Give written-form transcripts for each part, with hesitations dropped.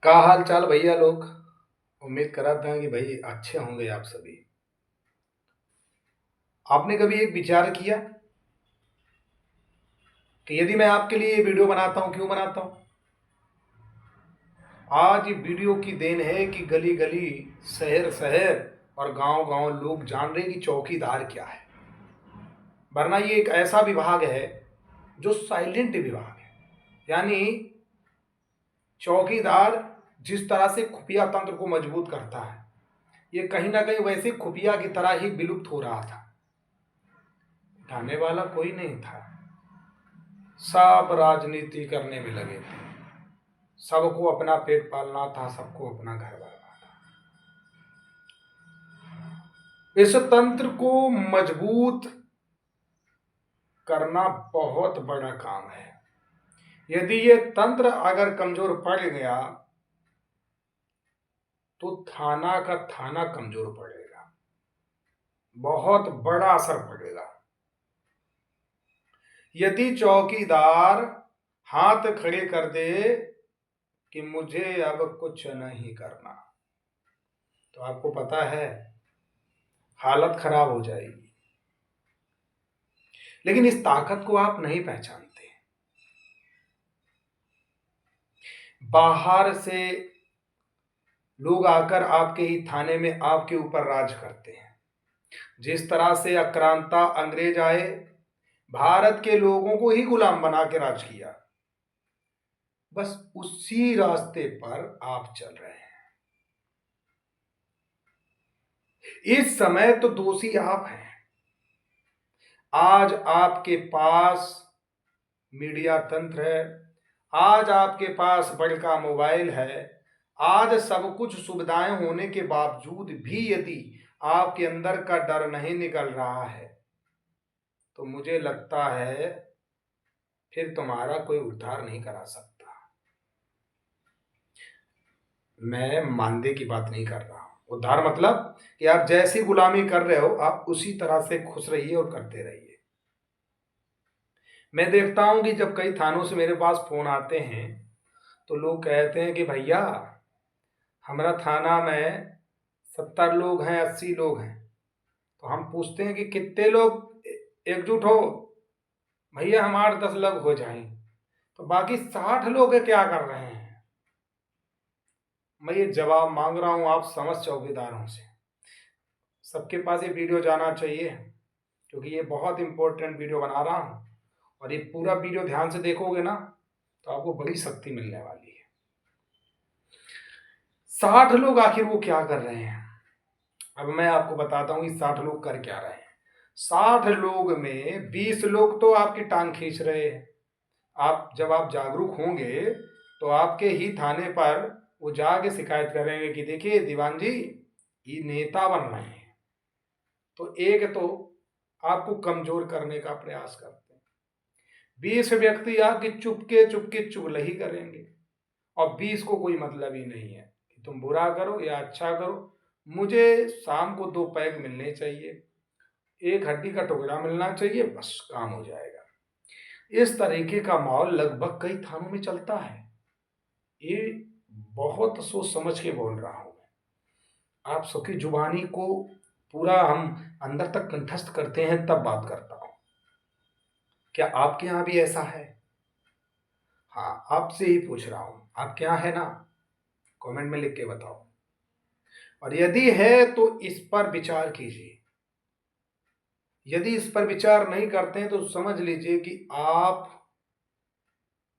का हाल चाल भैया लोग। उम्मीद करा था कि भाई अच्छे होंगे आप सभी। आपने कभी एक विचार किया कि यदि मैं आपके लिए ये वीडियो बनाता हूं, क्यों बनाता हूं? आज ये वीडियो की देन है कि गली गली, शहर शहर और गांव गांव लोग जान रहे हैं कि चौकीदार क्या है। वरना ये एक ऐसा विभाग है जो साइलेंट विभाग है। यानी चौकीदार जिस तरह से खुफिया तंत्र को मजबूत करता है, ये कहीं ना कहीं वैसे खुफिया की तरह ही विलुप्त हो रहा था। उठाने वाला कोई नहीं था। सब राजनीति करने में लगे थे। सबको अपना पेट पालना था, सबको अपना घर भरना था। इस तंत्र को मजबूत करना बहुत बड़ा काम है। यदि ये तंत्र अगर कमजोर पड़ गया तो थाना का थाना कमजोर पड़ेगा, बहुत बड़ा असर पड़ेगा। यदि चौकीदार हाथ खड़े कर दे कि मुझे अब कुछ नहीं करना, तो आपको पता है हालत खराब हो जाएगी। लेकिन इस ताकत को आप नहीं पहचानते। बाहर से लोग आकर आपके ही थाने में आपके ऊपर राज करते हैं। जिस तरह से आक्रांता अंग्रेज आए, भारत के लोगों को ही गुलाम बना के राज किया, बस उसी रास्ते पर आप चल रहे हैं। इस समय तो दोषी आप हैं। आज आपके पास मीडिया तंत्र है, आज आपके पास बड़का मोबाइल है, आज सब कुछ सुविधाएं होने के बावजूद भी यदि आपके अंदर का डर नहीं निकल रहा है, तो मुझे लगता है फिर तुम्हारा कोई उद्धार नहीं करा सकता। मैं मानदे की बात नहीं कर रहा हूं। उद्धार मतलब कि आप जैसी गुलामी कर रहे हो, आप उसी तरह से खुश रहिए और करते रहिए। मैं देखता हूं कि जब कई थानों से मेरे पास फोन आते हैं तो लोग कहते हैं कि भैया हमारा थाना में 70 लोग हैं, 80 लोग हैं। तो हम पूछते हैं कि कितने लोग एकजुट हो? भैया हम 8-10 लोग हो जाएं। तो बाकी 60 लोग क्या कर रहे हैं? मैं ये जवाब मांग रहा हूं आप समझ चौकीदारों से। सबके पास ये वीडियो जाना चाहिए, क्योंकि ये बहुत इंपॉर्टेंट वीडियो बना रहा हूं। और ये पूरा वीडियो ध्यान से देखोगे ना तो आपको बड़ी शक्ति मिलने वाली है। 60 लोग आखिर वो क्या कर रहे हैं? अब मैं आपको बताता हूँ कि 60 लोग कर क्या रहे हैं। 60 लोग में 20 लोग तो आपकी टांग खींच रहे हैं। आप जब आप जागरूक होंगे तो आपके ही थाने पर वो जाके शिकायत करेंगे कि देखिए दीवान जी, ये नेता बन रहे हैं। तो एक तो आपको कमजोर करने का प्रयास करते हैं। 20 व्यक्ति आपकी चुपके चुपके चुगलही करेंगे और 20 को कोई मतलब ही नहीं है कि तुम बुरा करो या अच्छा करो। मुझे शाम को 2 पैग मिलने चाहिए, एक हड्डी का टुकड़ा मिलना चाहिए, बस काम हो जाएगा। इस तरीके का माहौल लगभग कई थानों में चलता है। ये बहुत सोच समझ के बोल रहा हूं मैं। आप सबकी जुबानी को पूरा हम अंदर तक कंठस्थ करते हैं तब बात करता हूं। क्या आपके यहां भी ऐसा है? हाँ, आपसे ही पूछ रहा हूं। आप क्या है ना, कमेंट में लिख के बताओ। और यदि है तो इस पर विचार कीजिए। यदि इस पर विचार नहीं करते हैं तो समझ लीजिए कि आप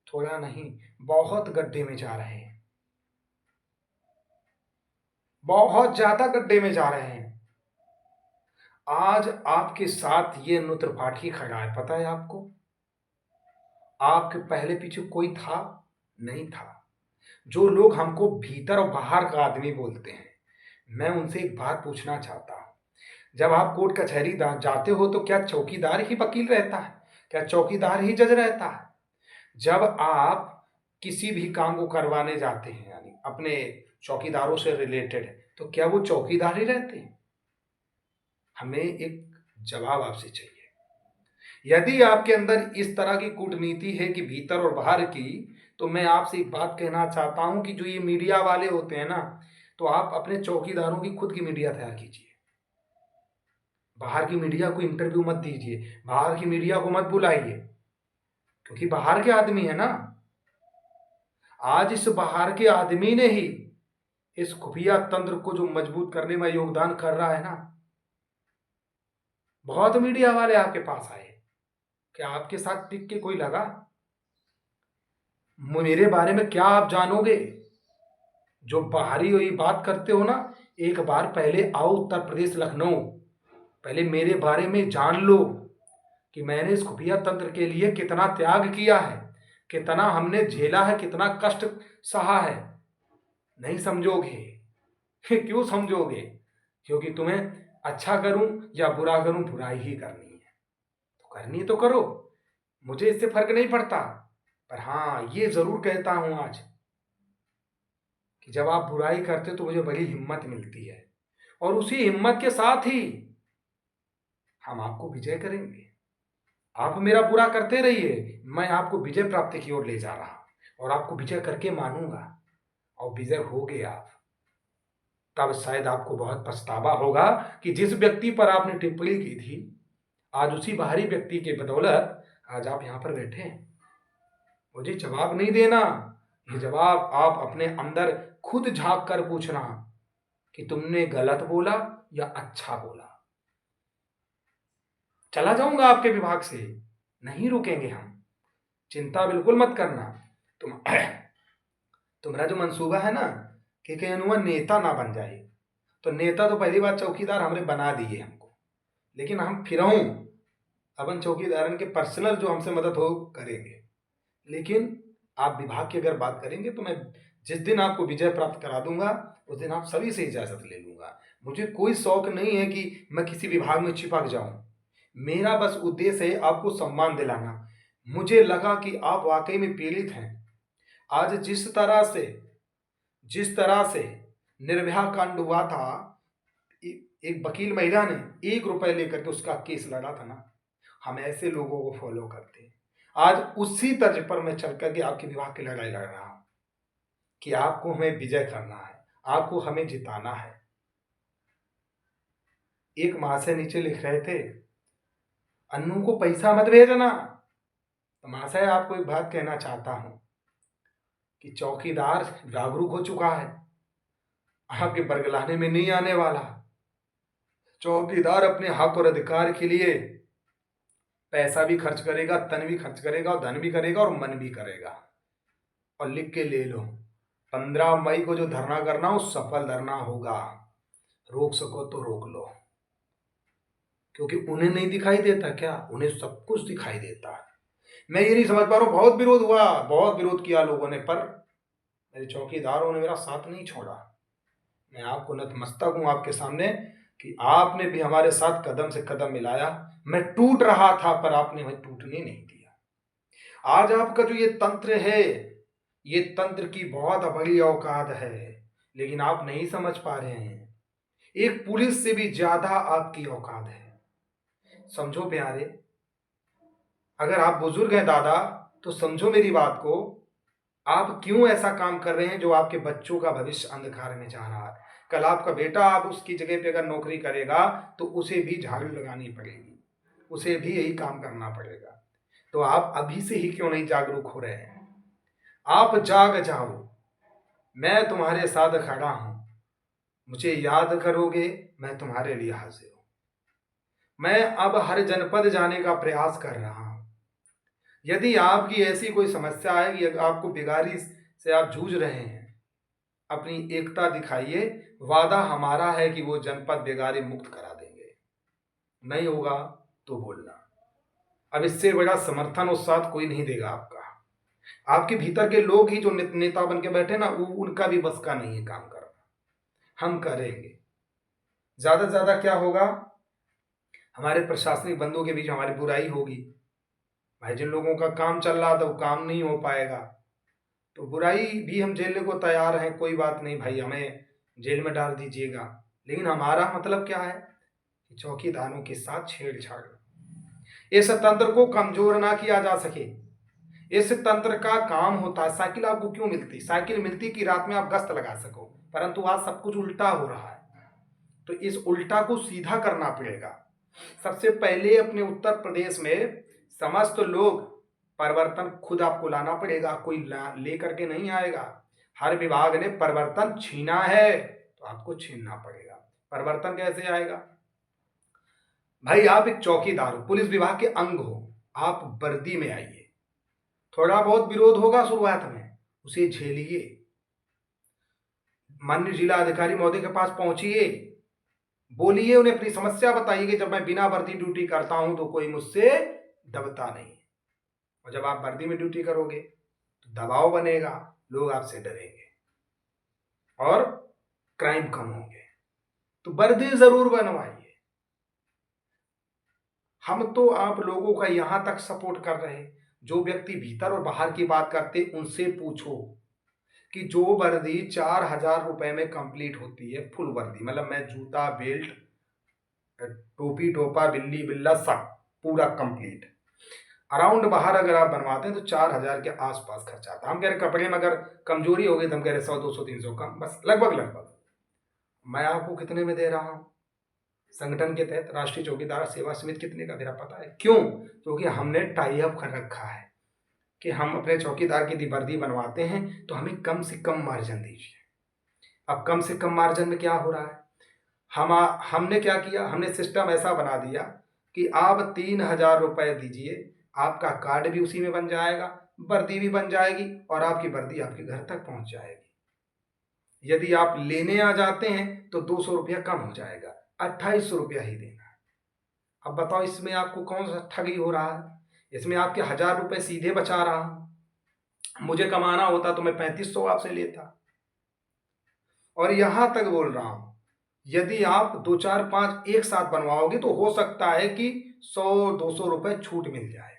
थोड़ा नहीं, बहुत गड्ढे में जा रहे हैं। बहुत ज्यादा गड्ढे में जा रहे हैं। आज आपके साथ ये नुत्रपाठी खड़ा है, पता है आपको? आपके पहले पीछे कोई था? नहीं था। जो लोग हमको भीतर और बाहर का आदमी बोलते हैं, मैं उनसे एक बात पूछना चाहता हूं। जब आप कोर्ट कचहरी जाते हो तो क्या चौकीदार ही वकील रहता है? क्या चौकीदार ही जज रहता है? जब आप किसी भी काम को करवाने जाते हैं, यानी अपने चौकीदारों से रिलेटेड, तो क्या वो चौकीदार ही रहते हैं? हमें एक जवाब आपसे चाहिए। यदि आपके अंदर इस तरह की कूटनीति है कि भीतर और बाहर की, तो मैं आपसे एक बात कहना चाहता हूं कि जो ये मीडिया वाले होते हैं ना, तो आप अपने चौकीदारों की खुद की मीडिया तैयार कीजिए। बाहर की मीडिया को इंटरव्यू मत दीजिए, बाहर की मीडिया को मत बुलाइए, क्योंकि बाहर के आदमी है ना। आज इस बाहर के आदमी ने ही इस खुफिया तंत्र को जो मजबूत करने में योगदान कर रहा है ना। बहुत मीडिया वाले आपके पास आए, क्या आपके साथ टिक के कोई लगा? मेरे बारे में क्या आप जानोगे? जो बाहरी हुई बात करते हो ना, एक बार पहले आओ उत्तर प्रदेश लखनऊ, पहले मेरे बारे में जान लो कि मैंने इस खुफिया तंत्र के लिए कितना त्याग किया है, कितना हमने झेला है, कितना कष्ट सहा है। नहीं समझोगे। क्यों समझोगे? क्योंकि तुम्हें अच्छा करूं या बुरा करूं, बुराई ही करनी है, तो करनी तो करो, मुझे इससे फर्क नहीं पड़ता। पर हाँ, ये जरूर कहता हूं आज कि जब आप बुराई करते तो मुझे बड़ी हिम्मत मिलती है, और उसी हिम्मत के साथ ही हम आपको विजय करेंगे। आप मेरा बुरा करते रहिए, मैं आपको विजय प्राप्ति की ओर ले जा रहा हूं, और आपको विजय करके मानूंगा। और विजय हो गए आप, तब शायद आपको बहुत पछतावा होगा कि जिस व्यक्ति पर आपने टिप्पणी की थी, आज उसी बाहरी व्यक्ति के बदौलत आज आप यहां पर बैठे हैं। मुझे जवाब नहीं देना, ये जवाब आप अपने अंदर खुद झांक कर पूछना कि तुमने गलत बोला या अच्छा बोला। चला जाऊंगा आपके विभाग से, नहीं रुकेंगे हम, चिंता बिल्कुल मत करना। तुम तुम्हारा जो मंसूबा है ना कि कहीं नेता ना बन जाए, तो नेता तो पहली बात चौकीदार हमने बना दिए हमको, लेकिन हम फिर अपन चौकीदारन के पर्सनल जो हमसे मदद हो करेंगे। लेकिन आप विभाग की अगर बात करेंगे तो मैं जिस दिन आपको विजय प्राप्त करा दूंगा, उस दिन आप सभी से इजाजत ले लूंगा। मुझे कोई शौक नहीं है कि मैं किसी विभाग में चिपक जाऊं, मेरा बस उद्देश्य है आपको सम्मान दिलाना। मुझे लगा कि आप वाकई में पीड़ित हैं। आज जिस तरह से निर्भया कांड हुआ था, एक वकील महिला ने 1 रुपए लेकर के उसका केस लड़ा था ना, हम ऐसे लोगों को फॉलो करते हैं। आज उसी तर्ज पर मैं चल करके आपके विभाग की लड़ाई लड़ रहा हूं कि आपको हमें विजय करना है, आपको हमें जिताना है। एक महाशय नीचे लिख रहे थे, अन्नू को पैसा मत भेजना। तो महाशय आपको एक बात कहना चाहता हूं कि चौकीदार जागरूक हो चुका है, आपके बरगलाने में नहीं आने वाला। चौकीदार अपने हक और अधिकार के लिए पैसा भी खर्च करेगा, तन भी खर्च करेगा, और धन भी करेगा, और मन भी करेगा। और लिख के ले लो, 15 मई को जो धरना करना हो सफल धरना होगा। रोक सको तो रोक लो, क्योंकि उन्हें नहीं दिखाई देता क्या? उन्हें सब कुछ दिखाई देता है। मैं ये नहीं समझ पा रहा हूं, बहुत विरोध हुआ, बहुत विरोध किया लोगों ने, पर मेरे चौकीदारों ने मेरा साथ नहीं छोड़ा। मैं आपको नतमस्तक हूं आपके सामने कि आपने भी हमारे साथ कदम से कदम मिलाया। मैं टूट रहा था, पर आपने हमें टूटने नहीं दिया। आज आपका जो ये तंत्र है, ये तंत्र की बहुत बड़ी औकात है, लेकिन आप नहीं समझ पा रहे हैं। एक पुलिस से भी ज्यादा आपकी औकात है। समझो प्यारे, अगर आप बुजुर्ग हैं दादा, तो समझो मेरी बात को। आप क्यों ऐसा काम कर रहे हैं जो आपके बच्चों का भविष्य अंधकार में जा रहा है? कल आपका बेटा आप उसकी जगह पे अगर नौकरी करेगा तो उसे भी झाड़ू लगानी पड़ेगी, उसे भी यही काम करना पड़ेगा। तो आप अभी से ही क्यों नहीं जागरूक हो रहे हैं? आप जाग जाओ, मैं तुम्हारे साथ खड़ा हूं। मुझे याद करोगे, मैं तुम्हारे लिए हाजिर हूं। मैं अब हर जनपद जाने का प्रयास कर रहा हूं। यदि आपकी ऐसी कोई समस्या है कि आपको बीमारी से आप जूझ रहे हैं, अपनी एकता दिखाइए। वादा हमारा है कि वो जनपद बेगारी मुक्त करा देंगे। नहीं होगा तो बोलना। अब इससे बड़ा समर्थन और साथ कोई नहीं देगा आपका। आपके भीतर के लोग ही जो नेता बन के बैठे ना, उनका भी बस का नहीं है काम करना। हम करेंगे। ज्यादा से ज्यादा क्या होगा, हमारे प्रशासनिक बंधुओं के बीच हमारी बुराई होगी। भाई जिन लोगों का काम चल रहा था वो काम नहीं हो पाएगा, तो बुराई भी हम झेलने को तैयार हैं। कोई बात नहीं भाई, हमें जेल में डाल दीजिएगा, लेकिन हमारा मतलब क्या है कि चौकीदारों के साथ छेड़छाड़, इस तंत्र को कमजोर ना किया जा सके, इस तंत्र का काम होता है। साइकिल आपको क्यों मिलती? साइकिल मिलती कि रात में आप गश्त लगा सको, परंतु आज सब कुछ उल्टा हो रहा है। तो इस उल्टा को सीधा करना पड़ेगा। सबसे पहले अपने उत्तर प्रदेश में समस्त लोग परिवर्तन खुद आपको लाना पड़ेगा, कोई ले करके नहीं आएगा। हर विभाग ने परिवर्तन छीना है तो आपको छीनना पड़ेगा। परिवर्तन कैसे आएगा? भाई आप एक चौकीदार हो, पुलिस विभाग के अंग हो, आप वर्दी में आइए। थोड़ा बहुत विरोध होगा शुरुआत में, उसे झेलिए। माननीय जिला अधिकारी महोदय के पास पहुंचिए, बोलिए, उन्हें अपनी समस्या बताइए कि जब मैं बिना वर्दी ड्यूटी करता हूं तो कोई मुझसे दबता नहीं। और जब आप वर्दी में ड्यूटी करोगे तो दबाव बनेगा, लोग आपसे डरेंगे और क्राइम कम होंगे। तो वर्दी जरूर बनवाइए। हम तो आप लोगों का यहां तक सपोर्ट कर रहे हैं। जो व्यक्ति भीतर और बाहर की बात करते उनसे पूछो कि जो वर्दी 4,000 रुपए में कंप्लीट होती है, फुल वर्दी, मतलब मैं जूता, बेल्ट, टोपी, टोपा, बिल्ली, बिल्ला सब पूरा कंप्लीट, अराउंड बाहर अगर आप बनवाते हैं तो 4,000 के आसपास खर्चा आता है। हम कह रहे कपड़े में अगर कमजोरी हो गई तो हम कह रहे 100, 200, 300 कम, बस लगभग। मैं आपको कितने में दे रहा हूं? संगठन के तहत राष्ट्रीय चौकीदार सेवा समिति कितने का दे रहा पता है? क्यों? क्योंकि हमने टाई अप कर रखा है कि हम अपने चौकीदार की वर्दी बनवाते हैं तो हमें कम से कम मार्जिन दीजिए। अब कम से कम मार्जिन में क्या हो रहा है? हमने क्या किया, हमने सिस्टम ऐसा बना दिया कि आप 3,000 रुपए दीजिए, आपका कार्ड भी उसी में बन जाएगा, वर्दी भी बन जाएगी और आपकी वर्दी आपके घर तक पहुंच जाएगी। यदि आप लेने आ जाते हैं तो 200 रुपया कम हो जाएगा, 2,800 रुपया ही देना है। अब बताओ इसमें आपको कौन सा ठगी हो रहा है? इसमें आपके 1,000 रुपए सीधे बचा रहा हूं। मुझे कमाना होता तो मैं 3,500 आपसे लेता। और यहां तक बोल रहा हूं, यदि आप 2, 4, 5 एक साथ बनवाओगे तो हो सकता है कि 100-200 रुपए छूट मिल जाए।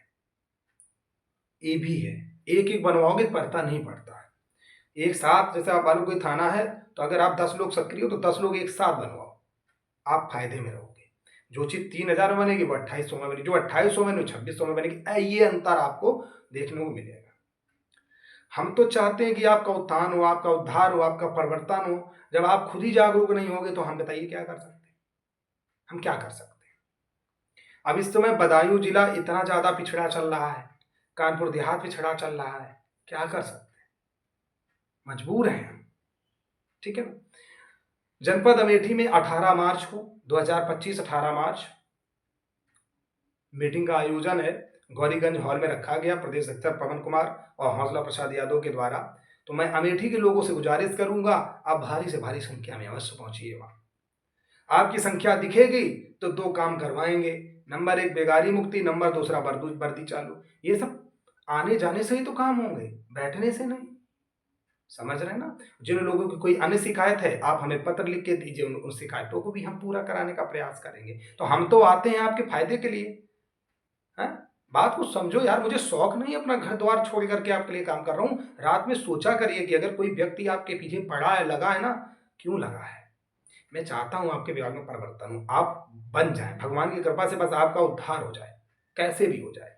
ये भी है, एक एक बनवाओगे पड़ता नहीं पड़ता है। एक साथ, जैसे आप मालूम कोई थाना है तो अगर आप 10 लोग सक्रिय हो तो 10 लोग एक साथ बनवाओ, आप फायदे में रहोगे। जो चीज 3,000 में बनेगी वो 2,800 में बनेगी, जो 2,800 में 2,600 में बनेगी। ये अंतर आपको देखने को मिलेगा। हम तो चाहते हैं कि आपका उत्थान हो, आपका उद्धार हो, आपका परिवर्तन हो। जब आप खुद ही जागरूक नहीं होगे तो हम बताइए क्या कर सकते हैं? हम क्या कर सकते हैं? अब इस समय बदायूं जिला इतना ज्यादा पिछड़ा चल रहा है, कानपुर देहात पिछड़ा चल रहा है, क्या कर सकते हैं? मजबूर हैं हम, ठीक है ना। जनपद अमेठी में 18 मार्च को 2025 18 मार्च मीटिंग का आयोजन है, गौरीगंज हॉल में रखा गया प्रदेश अध्यक्ष पवन कुमार और हौसला प्रसाद यादव के द्वारा। तो मैं अमेठी के लोगों से गुजारिश करूंगा, आप भारी से भारी संख्या में अवश्य पहुंचिए। वहां आपकी संख्या दिखेगी तो 2 काम करवाएंगे, नंबर 1 बेगारी मुक्ति, नंबर 2 वर्दी चालू। ये सब आने जाने से ही तो काम होंगे, बैठने से नहीं। समझ रहे हैं ना। जिन लोगों की कोई अन्य शिकायत है आप हमें पत्र लिख के दीजिए, उन शिकायतों को भी हम पूरा कराने का प्रयास करेंगे। तो हम तो आते हैं आपके फायदे के लिए, है। बात को समझो यार, मुझे शौक नहीं अपना घर द्वार छोड़ करके आपके लिए काम कर रहा हूं। रात में सोचा करिए कि अगर कोई व्यक्ति आपके पीछे पड़ा है, लगा है ना, क्यों लगा है। मैं चाहता हूं आपके विभाग में परिवर्तन हो, आप बन जाए, भगवान की कृपा से बस आपका उद्धार हो जाए, कैसे भी हो जाए।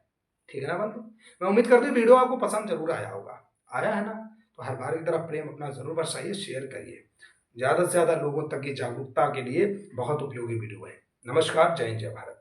ठीक है ना बंधु। मैं उम्मीद करती हूँ वीडियो आपको पसंद जरूर आया होगा। आया है ना? तो हर बार की तरह प्रेम अपना जरूर बरसाइए, शेयर करिए ज्यादा से ज्यादा लोगों तक की जागरूकता के लिए। बहुत उपयोगी वीडियो है। नमस्कार, जय हिंद, जय भारत।